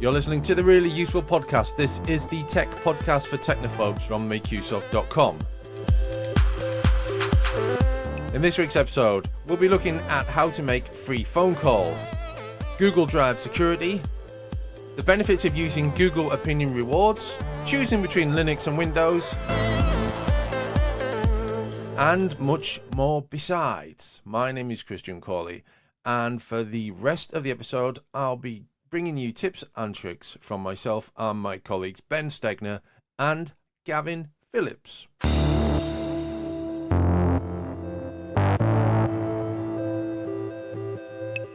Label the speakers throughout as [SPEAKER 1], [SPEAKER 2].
[SPEAKER 1] You're listening to the Really Useful Podcast. This is the tech podcast for technophobes from makeuseof.com. In this week's episode, we'll be looking at how to make free phone calls, Google Drive security, the benefits of using Google Opinion Rewards, choosing between Linux and Windows, and much more besides. My name is Christian Cawley, and for the rest of the episode, I'll be bringing you tips and tricks from myself and my colleagues Ben Stegner and Gavin Phillips.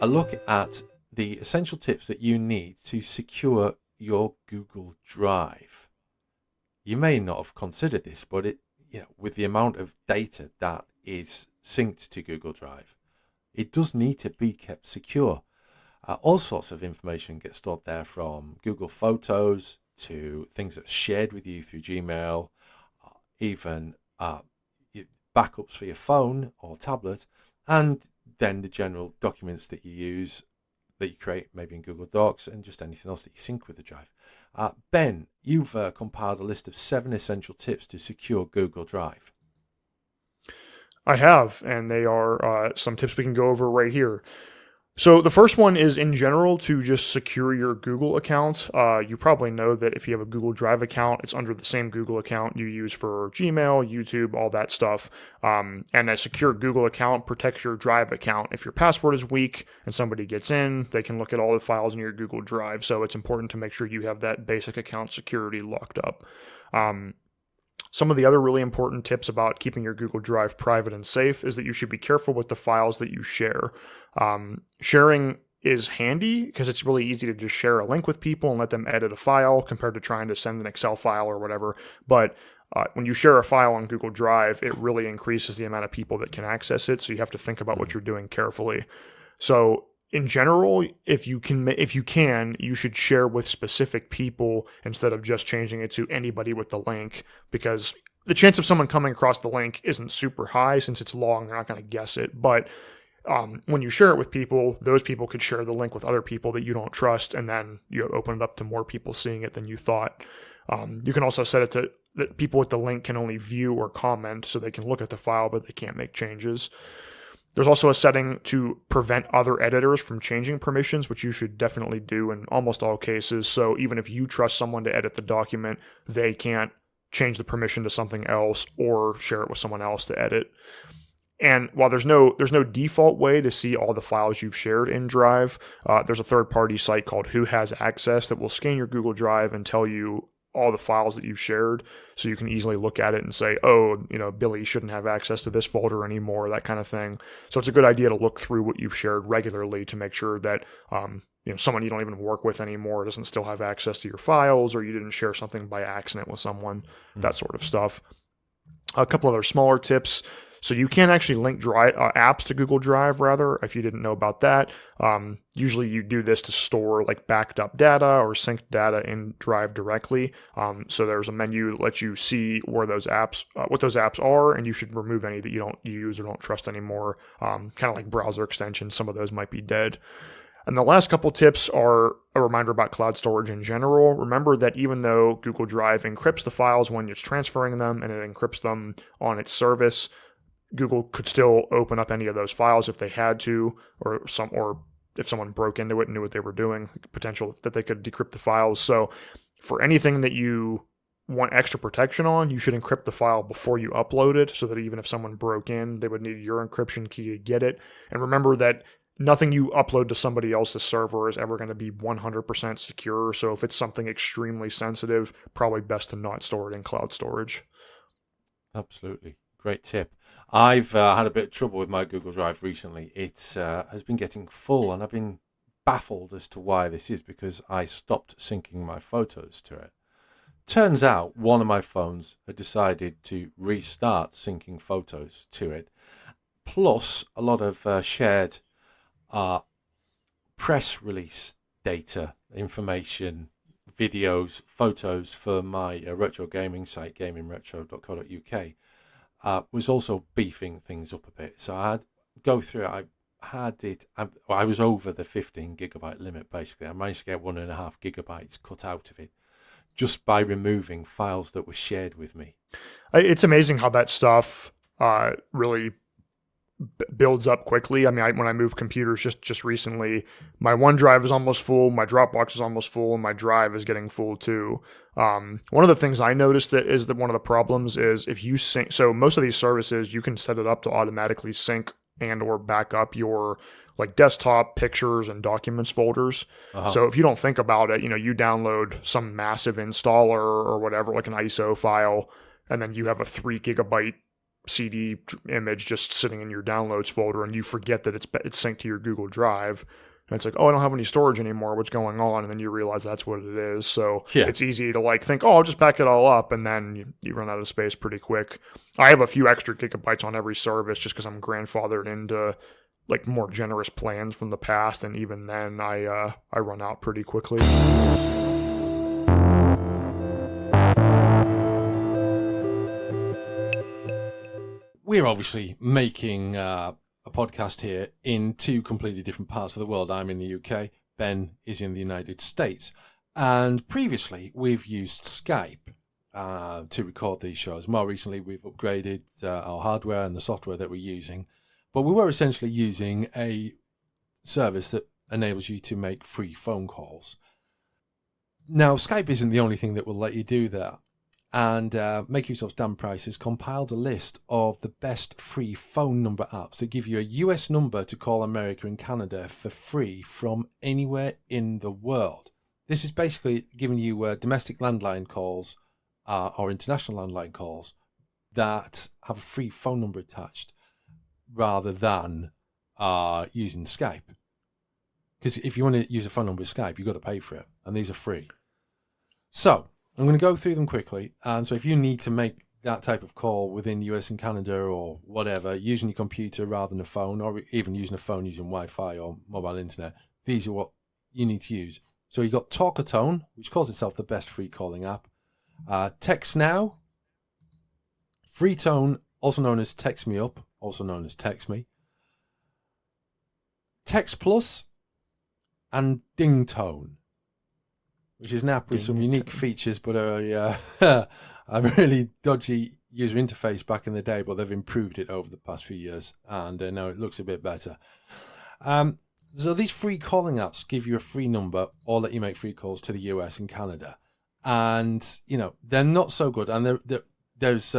[SPEAKER 1] A look at the essential tips that you need to secure your Google Drive. You may not have considered this, but with the amount of data that is synced to Google Drive, it does need to be kept secure. All sorts of information gets stored there, from Google Photos to things that's shared with you through Gmail, even backups for your phone or tablet, and then the general documents that you use, that you create maybe in Google Docs, and just anything else that you sync with the drive. Ben, you've compiled a list of 7 essential tips to secure Google Drive.
[SPEAKER 2] I have, and they are some tips we can go over right here. So the first one is, in general, to just secure your Google account. You probably know that if you have a Google Drive account, it's under the same Google account you use for Gmail, YouTube, all that stuff. And a secure Google account protects your Drive account. If your password is weak and somebody gets in, they can look at all the files in your Google Drive. So it's important to make sure you have that basic account security locked up. Some of the other really important tips about keeping your Google Drive private and safe is that you should be careful with the files that you share. Sharing is handy because it's really easy to just share a link with people and let them edit a file compared to trying to send an Excel file or whatever. But when you share a file on Google Drive, it really increases the amount of people that can access it. So you have to think about what you're doing carefully. So in general, if you can, you should share with specific people instead of just changing it to anybody with the link, because the chance of someone coming across the link isn't super high since it's long. They're not going to guess it. But when you share it with people, those people could share the link with other people that you don't trust, and then you open it up to more people seeing it than you thought. You can also set it to that people with the link can only view or comment, so they can look at the file, but they can't make changes. There's also a setting to prevent other editors from changing permissions, which you should definitely do in almost all cases. So even if you trust someone to edit the document, they can't change the permission to something else or share it with someone else to edit. And while there's no default way to see all the files you've shared in Drive, there's a third-party site called Who Has Access that will scan your Google Drive and tell you all the files that you've shared, so you can easily look at it and say, Billy shouldn't have access to this folder anymore, that kind of thing. So it's a good idea to look through what you've shared regularly to make sure that someone you don't even work with anymore doesn't still have access to your files, or you didn't share something by accident with someone, that sort of stuff. A couple other smaller tips. So you can actually link apps to Google Drive, if you didn't know about that. Usually you do this to store like backed up data or synced data in Drive directly. So there's a menu that lets you see where those apps, what those apps are, and you should remove any that you don't use or don't trust anymore. Kind of like browser extensions, some of those might be dead. And the last couple tips are a reminder about cloud storage in general. Remember that even though Google Drive encrypts the files when it's transferring them, and it encrypts them on its service, Google could still open up any of those files if they had to, or if someone broke into it and knew what they were doing, potential that they could decrypt the files. So for anything that you want extra protection on, you should encrypt the file before you upload it, so that even if someone broke in, they would need your encryption key to get it. And remember that nothing you upload to somebody else's server is ever going to be 100% secure. So if it's something extremely sensitive, probably best to not store it in cloud storage.
[SPEAKER 1] Absolutely. Great tip. I've had a bit of trouble with my Google Drive recently. It has been getting full, and I've been baffled as to why this is, because I stopped syncing my photos to it. Turns out one of my phones had decided to restart syncing photos to it, plus a lot of shared press release data, information, videos, photos for my retro gaming site, gamingretro.co.uk. Was also beefing things up a bit. So I'd go through it. I had it. I was over the 15 gigabyte limit, basically. I managed to get 1.5 gigabytes cut out of it just by removing files that were shared with me.
[SPEAKER 2] It's amazing how that stuff really builds up quickly. I mean, when I moved computers just recently, my OneDrive is almost full, my Dropbox is almost full, and my Drive is getting full too. One of the things I noticed that one of the problems is if you sync. So most of these services, you can set it up to automatically sync and or back up your like desktop pictures and documents folders. So if you don't think about it, you download some massive installer or whatever, like an ISO file, and then you have a 3 gigabyte CD image just sitting in your downloads folder, and you forget that it's synced to your Google Drive. And it's like, oh, I don't have any storage anymore. What's going on? And then you realize that's what it is. So It's easy to like think, oh, I'll just back it all up, and then you run out of space pretty quick. I have a few extra gigabytes on every service just because I'm grandfathered into like more generous plans from the past, and even then I run out pretty quickly.
[SPEAKER 1] We're obviously making a podcast here in two completely different parts of the world. I'm in the UK, Ben is in the United States. And previously, we've used Skype to record these shows. More recently, we've upgraded our hardware and the software that we're using. But we were essentially using a service that enables you to make free phone calls. Now, Skype isn't the only thing that will let you do that. And Make Use of Dan Price has compiled a list of the best free phone number apps that give you a US number to call America and Canada for free from anywhere in the world. This is basically giving you domestic landline calls or international landline calls that have a free phone number attached rather than using Skype. Because if you want to use a phone number with Skype, you've got to pay for it, and these are free. So I'm going to go through them quickly. And so if you need to make that type of call within US and Canada or whatever, using your computer rather than a phone, or even using a phone using Wi-Fi or mobile internet, these are what you need to use. So you've got Talkatone, which calls itself the best free calling app. Text Now, Freetone, also known as Text Me Up, also known as Text Me, Text Plus, and Dingtone, which is an app with some unique features, but a really dodgy user interface back in the day, but they've improved it over the past few years, and now it looks a bit better. So these free calling apps give you a free number or let you make free calls to the US and Canada. And, they're not so good. And there's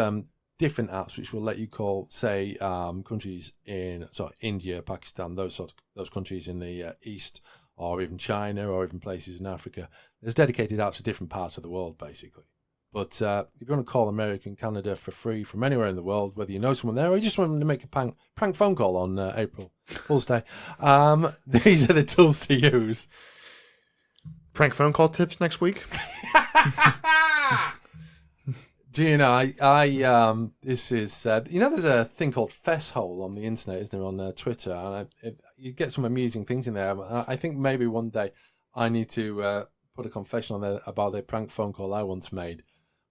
[SPEAKER 1] different apps which will let you call, say, countries in India, Pakistan, those countries in the East, or even China, or even places in Africa. There's dedicated apps for different parts of the world, basically. But if you want to call America and Canada for free from anywhere in the world, whether you know someone there or you just want them to make a prank phone call on April Fool's Day, these are the tools to use.
[SPEAKER 2] Prank phone call tips next week.
[SPEAKER 1] Do you know, this is, there's a thing called Fesshole on the internet, isn't there, on Twitter, and you get some amusing things in there. I think maybe one day I need to put a confession on there about a prank phone call I once made,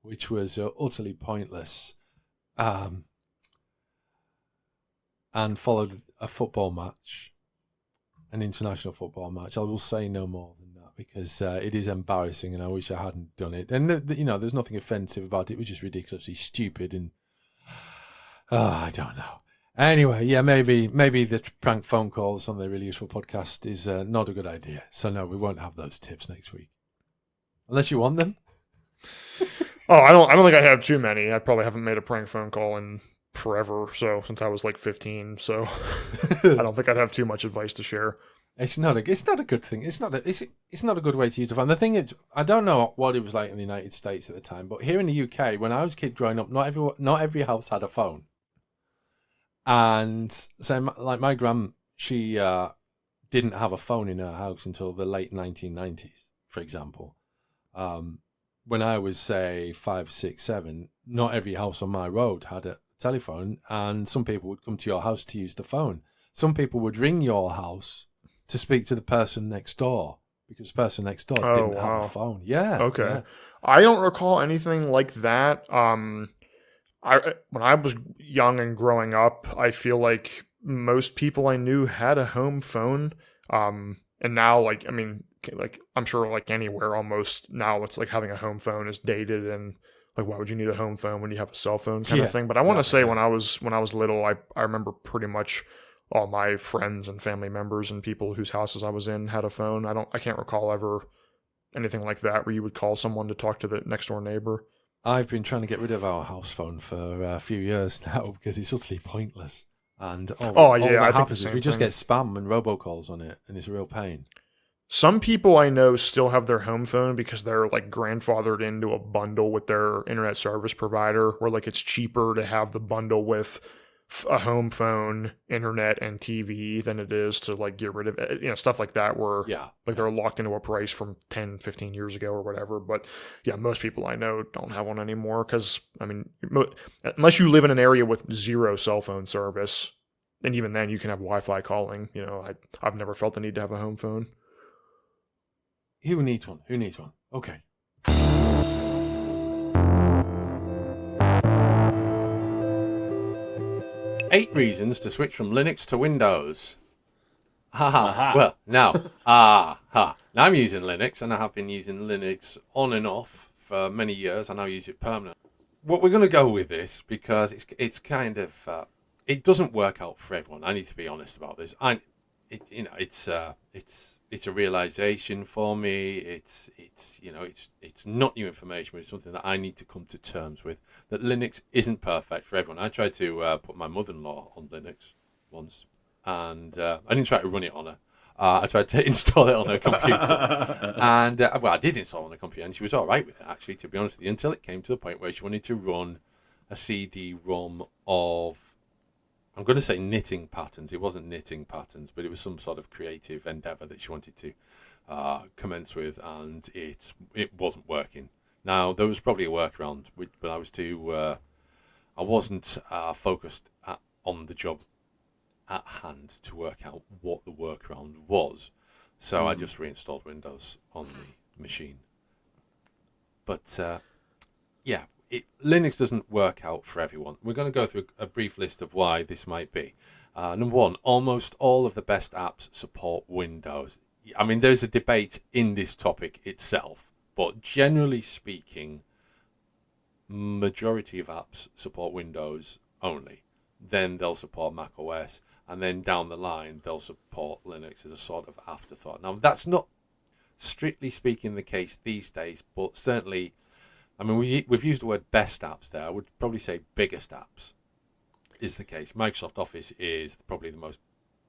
[SPEAKER 1] which was utterly pointless, and followed a football match, an international football match. I will say no more than that because it is embarrassing, and I wish I hadn't done it. And there's nothing offensive about it. It was just ridiculously stupid, and I don't know. Anyway, yeah, maybe the prank phone calls on the Really Useful podcast is not a good idea. So no, we won't have those tips next week, unless you want them.
[SPEAKER 2] Oh, I don't think I have too many. I probably haven't made a prank phone call in forever, so since I was like 15, so I don't think I'd have too much advice to share.
[SPEAKER 1] It's not a good thing. It's not a good way to use the phone. The thing is, I don't know what it was like in the United States at the time, but here in the UK, when I was a kid growing up, not every house had a phone. And so, like my gran, she didn't have a phone in her house until the late 1990s, for example. When I was, say, 5, 6, 7, not every house on my road had a telephone, and some people would come to your house to use the phone. Some people would ring your house to speak to the person next door because the person next door didn't have a phone. Yeah.
[SPEAKER 2] Okay.
[SPEAKER 1] Yeah.
[SPEAKER 2] I don't recall anything like that. When I was young and growing up, I feel like most people I knew had a home phone. And now, like, I mean, like, I'm sure, like, anywhere almost now, it's like having a home phone is dated, and like, why would you need a home phone when you have a cell phone kind of
[SPEAKER 1] Yeah,
[SPEAKER 2] thing? But I want to
[SPEAKER 1] exactly,
[SPEAKER 2] say
[SPEAKER 1] yeah.
[SPEAKER 2] when I was little, I remember pretty much all my friends and family members and people whose houses I was in had a phone. I can't recall ever anything like that where you would call someone to talk to the next door neighbor.
[SPEAKER 1] I've been trying to get rid of our house phone for a few years now because it's utterly pointless. And
[SPEAKER 2] Oh
[SPEAKER 1] all
[SPEAKER 2] yeah, I
[SPEAKER 1] that
[SPEAKER 2] think the
[SPEAKER 1] happens is we
[SPEAKER 2] same
[SPEAKER 1] just get
[SPEAKER 2] thing.
[SPEAKER 1] spam and robocalls on it, and it's a real pain.
[SPEAKER 2] Some people I know still have their home phone because they're like grandfathered into a bundle with their internet service provider, where like it's cheaper to have the bundle with a home phone, internet, and TV than it is to like get rid of it, stuff like that, where
[SPEAKER 1] Yeah,
[SPEAKER 2] like
[SPEAKER 1] yeah.
[SPEAKER 2] they're locked into a price from 10, 15 years ago or whatever. But yeah, most people I know don't have one anymore because, I mean, unless you live in an area with zero cell phone service, and even then you can have Wi-Fi calling. I've never felt the need to have a home phone.
[SPEAKER 1] Who needs one? Who needs one? Okay. 8 reasons to switch from Linux to Windows. Haha.
[SPEAKER 3] Aha.
[SPEAKER 1] Well, now, aha. Now I'm using Linux, and I have been using Linux on and off for many years. I now use it permanently. What we're going to go with this because it's kind of it doesn't work out for everyone. I need to be honest about this. It's a realization for me. It's not new information, but it's something that I need to come to terms with. That Linux isn't perfect for everyone. I tried to put my mother-in-law on Linux once, and I didn't try to run it on her. I tried to install it on her computer, and I did install it on her computer, and she was all right with it, actually, to be honest with you, until it came to the point where she wanted to run a CD-ROM of, I'm going to say knitting patterns. It wasn't knitting patterns, but it was some sort of creative endeavor that she wanted to commence with, and it wasn't working. Now, there was probably a workaround, but I wasn't focused on the job at hand to work out what the workaround was. So I just reinstalled Windows on the machine. But yeah, Linux doesn't work out for everyone. We're going to go through a brief list of why this might be. Number one, almost all of the best apps support Windows. I mean, there's a debate in this topic itself, but generally speaking, majority of apps support Windows only. Then they'll support Mac OS, and then down the line they'll support Linux as a sort of afterthought. Now, that's not strictly speaking the case these days, but certainly, I mean, we've used the word best apps there. I would probably say biggest apps is the case. Microsoft Office is probably the most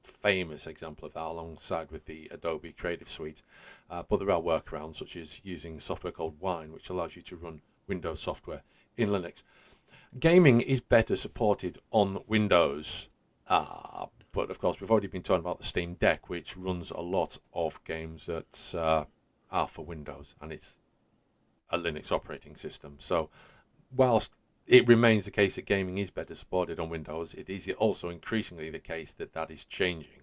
[SPEAKER 1] famous example of that, alongside with the Adobe Creative Suite. But there are workarounds, such as using software called Wine, which allows you to run Windows software in Linux. Gaming is better supported on Windows, but of course we've already been talking about the Steam Deck, which runs a lot of games that are for Windows, and it's a Linux operating system. So whilst it remains the case that gaming is better supported on Windows, it is also increasingly the case that that is changing.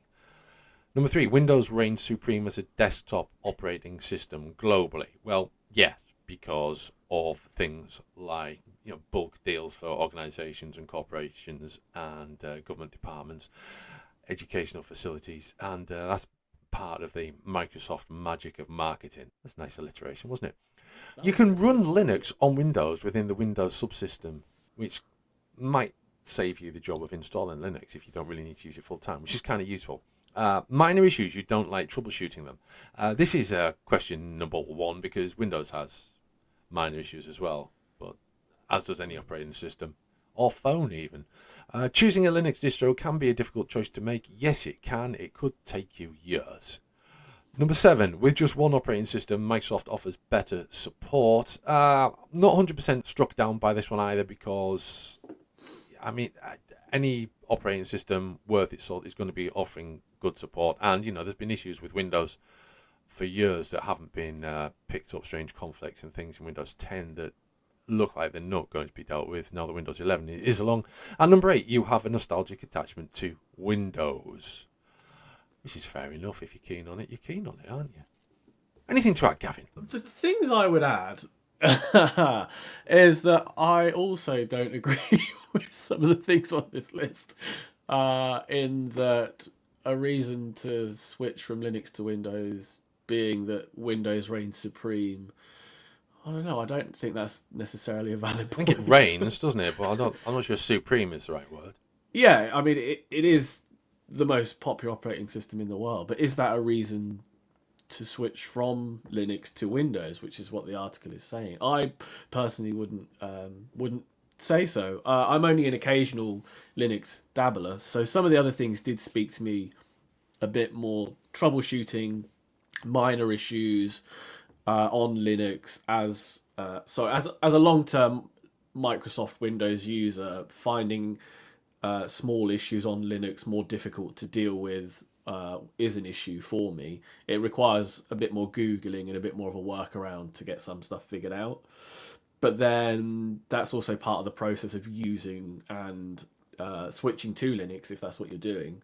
[SPEAKER 1] Number 3, Windows reigns supreme as a desktop operating system globally. Well, yes, because of things like bulk deals for organizations and corporations and government departments, educational facilities, and that's part of the Microsoft magic of marketing. That's nice alliteration, wasn't it? You can run Linux on Windows within the Windows subsystem, which might save you the job of installing Linux if you don't really need to use it full time, which is kind of useful. Minor issues, you don't like troubleshooting them. This is question number 1, because Windows has minor issues as well, but as does any operating system, or phone even. Choosing a Linux distro can be a difficult choice to make. Yes, it can. It could take you years. Number 7, with just one operating system, Microsoft offers better support. Not 100% struck down by this one either, because, I mean, any operating system worth its salt is going to be offering good support. And, there's been issues with Windows for years that haven't been picked up, strange conflicts and things in Windows 10 that look like they're not going to be dealt with now that Windows 11 is along. And number 8, you have a nostalgic attachment to Windows. Which is fair enough. If you're keen on it, you're keen on it, aren't you? Anything to add, Gavin?
[SPEAKER 3] The things I would add is that I also don't agree with some of the things on this list. in that a reason to switch from Linux to Windows being that Windows reigns supreme. I don't know. I don't think that's necessarily a valid
[SPEAKER 1] I think
[SPEAKER 3] point.
[SPEAKER 1] it reigns, doesn't it? But I'm not sure supreme is the right word.
[SPEAKER 3] Yeah, I mean, it is the most popular operating system in the world, but is that a reason to switch from Linux to Windows, which is what the article is saying? I personally wouldn't say so. I'm only an occasional Linux dabbler, so some of the other things did speak to me a bit more. Troubleshooting minor issues on Linux as a long term Microsoft Windows user, finding small issues on Linux more difficult to deal with is an issue for me. It requires a bit more Googling and a bit more of a workaround to get some stuff figured out. But then that's also part of the process of using and switching to Linux if that's what you're doing.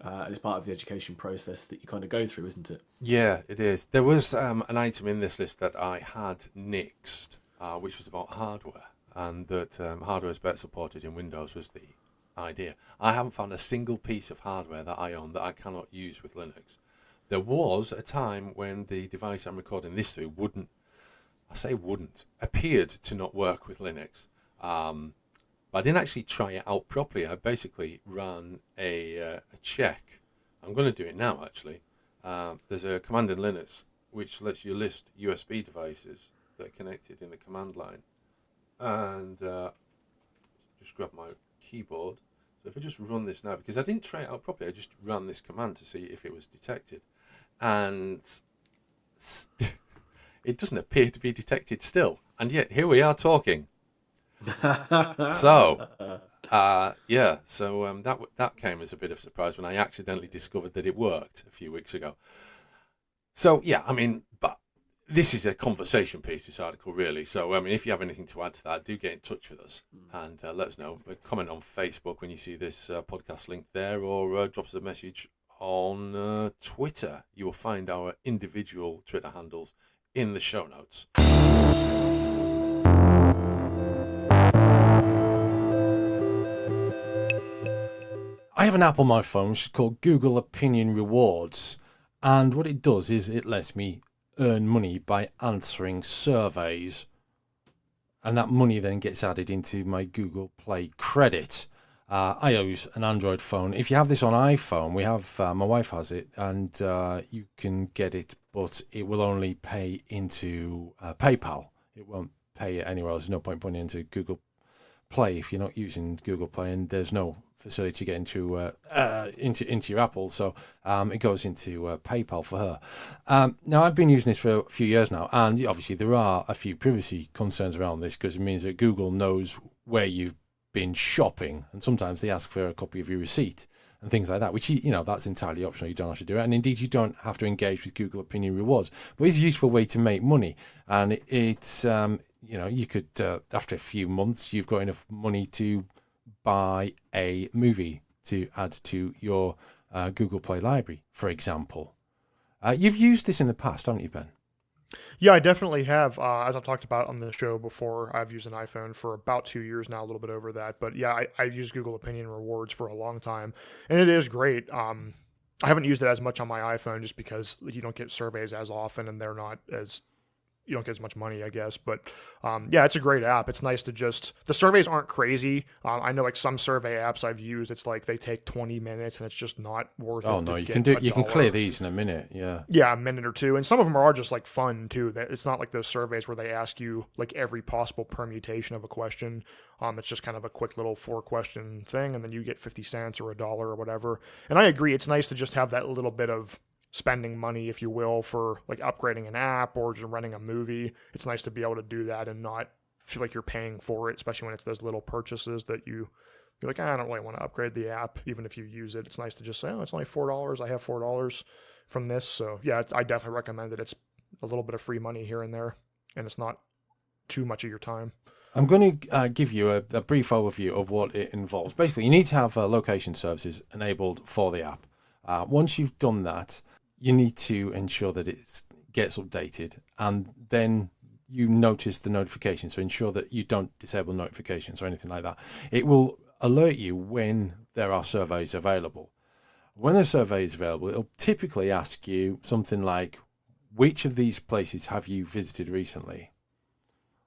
[SPEAKER 3] And it's part of the education process that you kind of go through, isn't it?
[SPEAKER 1] Yeah, it is. There was an item in this list that I had nixed, which was about hardware, and that hardware is better supported in Windows was the idea. I haven't found a single piece of hardware that I own that I cannot use with Linux. There was a time when the device I'm recording this through appeared to not work with Linux. But I didn't actually try it out properly. I basically ran a check. I'm going to do it now, actually. There's a command in Linux which lets you list USB devices that are connected in the command line. And just grab my keyboard. So if I just run this now, because I didn't try it out properly, I just ran this command to see if it was detected. And it doesn't appear to be detected still. And yet, here we are talking. So, that came as a bit of a surprise when I accidentally discovered that it worked a few weeks ago. So, yeah, I mean, but this is a conversation piece, this article, really. So, I mean, if you have anything to add to that, do get in touch with us and let us know. Comment on Facebook when you see this podcast link there, or drop us a message on Twitter. You will find our individual Twitter handles in the show notes.
[SPEAKER 4] I have an app on my phone which is called Google Opinion Rewards, and what it does is it lets me earn money by answering surveys, and that money then gets added into my Google Play credit. I use an Android phone. If you have this on iPhone, we have my wife has it, and you can get it, but it will only pay into PayPal. It won't pay it anywhere else. There's no point putting it into Google Play if you're not using Google Play, and there's no facility to get into your Apple, so it goes into PayPal for her. Now, I've been using this for a few years now, and obviously there are a few privacy concerns around this, because it means that Google knows where you've been shopping, and sometimes they ask for a copy of your receipt and things like that, which, that's entirely optional. You don't have to do it, and indeed you don't have to engage with Google Opinion Rewards, but it's a useful way to make money. And it's you could after a few months, you've got enough money to buy a movie to add to your Google Play library, for example. You've used this in the past, haven't you, Ben?
[SPEAKER 2] Yeah, I definitely have. As I've talked about on the show before, I've used an iPhone for about 2 years now, a little bit over that. But yeah, I've used Google Opinion Rewards for a long time, and it is great. I haven't used it as much on my iPhone just because you don't get surveys as often, and they're not as you don't get as much money, I guess. But yeah, it's a great app. It's nice to the surveys aren't crazy. I know like some survey apps I've used, it's like they take 20 minutes and it's just not worth it.
[SPEAKER 4] Oh no, you can clear these in a minute. Yeah,
[SPEAKER 2] a minute or two. And some of them are just like fun too. That it's not like those surveys where they ask you like every possible permutation of a question. It's just kind of a quick little 4-question thing, and then you get 50 cents or $1 or whatever. And I agree, it's nice to just have that little bit of spending money, if you will, for like upgrading an app or just renting a movie. It's nice to be able to do that and not feel like you're paying for it, especially when it's those little purchases that you're like, I don't really want to upgrade the app, even if you use it. It's nice to just say, oh, it's only $4. I have $4 from this. So yeah, I definitely recommend it. It's a little bit of free money here and there, and it's not too much of your time.
[SPEAKER 4] I'm going to give you a brief overview of what it involves. Basically, you need to have location services enabled for the app. Once you've done that, you need to ensure that it gets updated, and then you notice the notifications. So ensure that you don't disable notifications or anything like that. It will alert you when
[SPEAKER 1] there are surveys available. When a survey is available, it'll typically ask you something like, which of these places have you visited recently?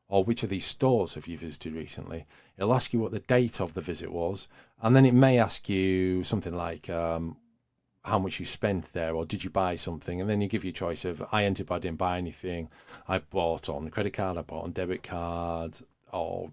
[SPEAKER 1] Or which of these stores have you visited recently? It'll ask you what the date of the visit was, and then it may ask you something like how much you spent there, or did you buy something? And then you give you a choice of, I entered but I didn't buy anything, I bought on credit card, I bought on debit card, or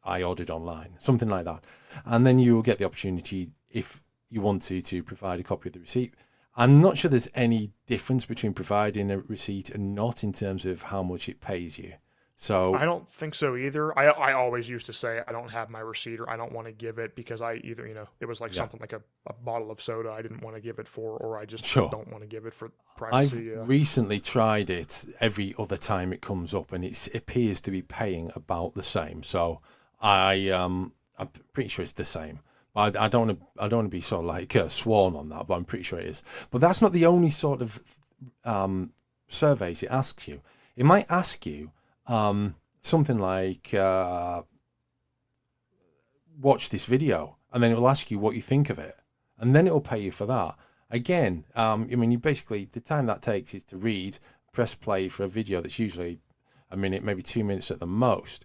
[SPEAKER 1] I ordered online, something like that. And then you will get the opportunity, if you want to provide a copy of the receipt. I'm not sure there's any difference between providing a receipt and not in terms of how much it pays you. So
[SPEAKER 2] I don't think so either. I always used to say I don't have my receipt, or I don't want to give it, because I either, it was like something like a bottle of soda I didn't want to give it for, or I just don't want to give it for privacy.
[SPEAKER 1] I've recently tried it every other time it comes up, and it appears to be paying about the same. So I'm pretty sure it's the same. But I don't want to be sort of like sworn on that, but I'm pretty sure it is. But that's not the only sort of surveys it asks you. It might ask you something like, watch this video, and then it will ask you what you think of it, and then it will pay you for that. Again, you basically, the time that takes is to read, press play for a video that's usually a minute, maybe 2 minutes at the most,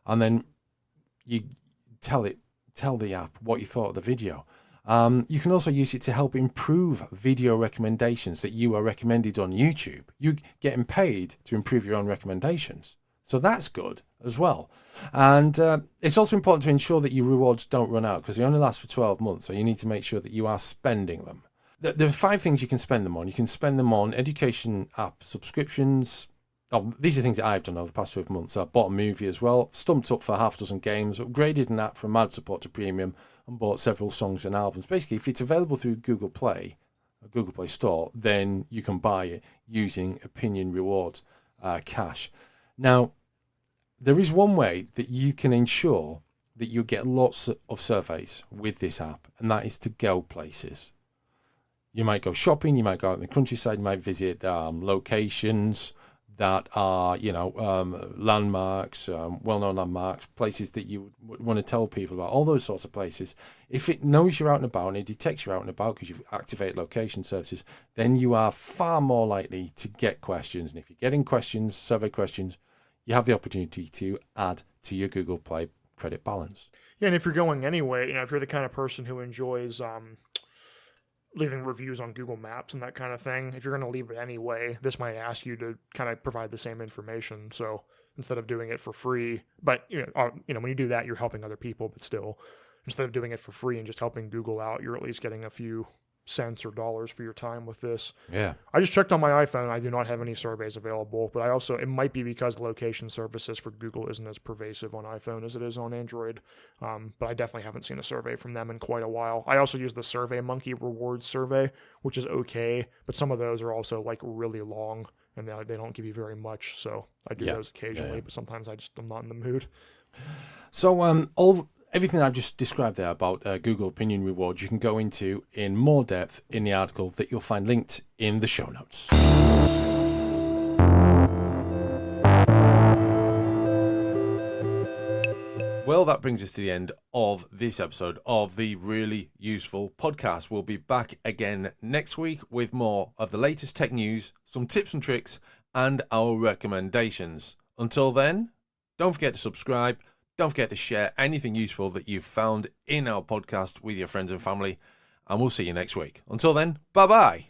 [SPEAKER 1] and then you tell the app what you thought of the video. You can also use it to help improve video recommendations that you are recommended on YouTube. You're getting paid to improve your own recommendations. So that's good as well. And it's also important to ensure that your rewards don't run out, because they only last for 12 months. So you need to make sure that you are spending them. There are 5 things you can spend them on. You can spend them on education app subscriptions. Oh, these are things that I've done over the past 12 months. I bought a movie as well, stumped up for half a dozen games, upgraded an app from ad support to premium, and bought several songs and albums. Basically, if it's available through Google Play, a Google Play Store, then you can buy it using Opinion Rewards cash. Now, there is one way that you can ensure that you get lots of surveys with this app, and that is to go places. You might go shopping, you might go out in the countryside, you might visit locations that are, landmarks, well-known landmarks, places that you would want to tell people about, all those sorts of places. If it knows you're out and about and it detects you're out and about because you've activated location services, then you are far more likely to get questions. And if you're getting questions, survey questions, you have the opportunity to add to your Google Play credit balance.
[SPEAKER 2] Yeah, and if you're going anyway, if you're the kind of person who enjoys leaving reviews on Google Maps and that kind of thing, if you're going to leave it anyway, this might ask you to kind of provide the same information. So instead of doing it for free, but when you do that, you're helping other people, but still, instead of doing it for free and just helping Google out, you're at least getting a few cents or dollars for your time with this.
[SPEAKER 1] Yeah.
[SPEAKER 2] I just checked on my iPhone. I do not have any surveys available, but it might be because location services for Google isn't as pervasive on iPhone as it is on Android. But I definitely haven't seen a survey from them in quite a while. I also use the SurveyMonkey rewards survey, which is okay, but some of those are also like really long and they don't give you very much. So I do those occasionally, but sometimes I'm not in the mood.
[SPEAKER 1] So everything I've just described there about Google Opinion Rewards, you can go into in more depth in the article that you'll find linked in the show notes. Well, that brings us to the end of this episode of the Really Useful Podcast. We'll be back again next week with more of the latest tech news, some tips and tricks, and our recommendations. Until then, don't forget to subscribe. Don't forget to share anything useful that you've found in our podcast with your friends and family, and we'll see you next week. Until then, bye-bye.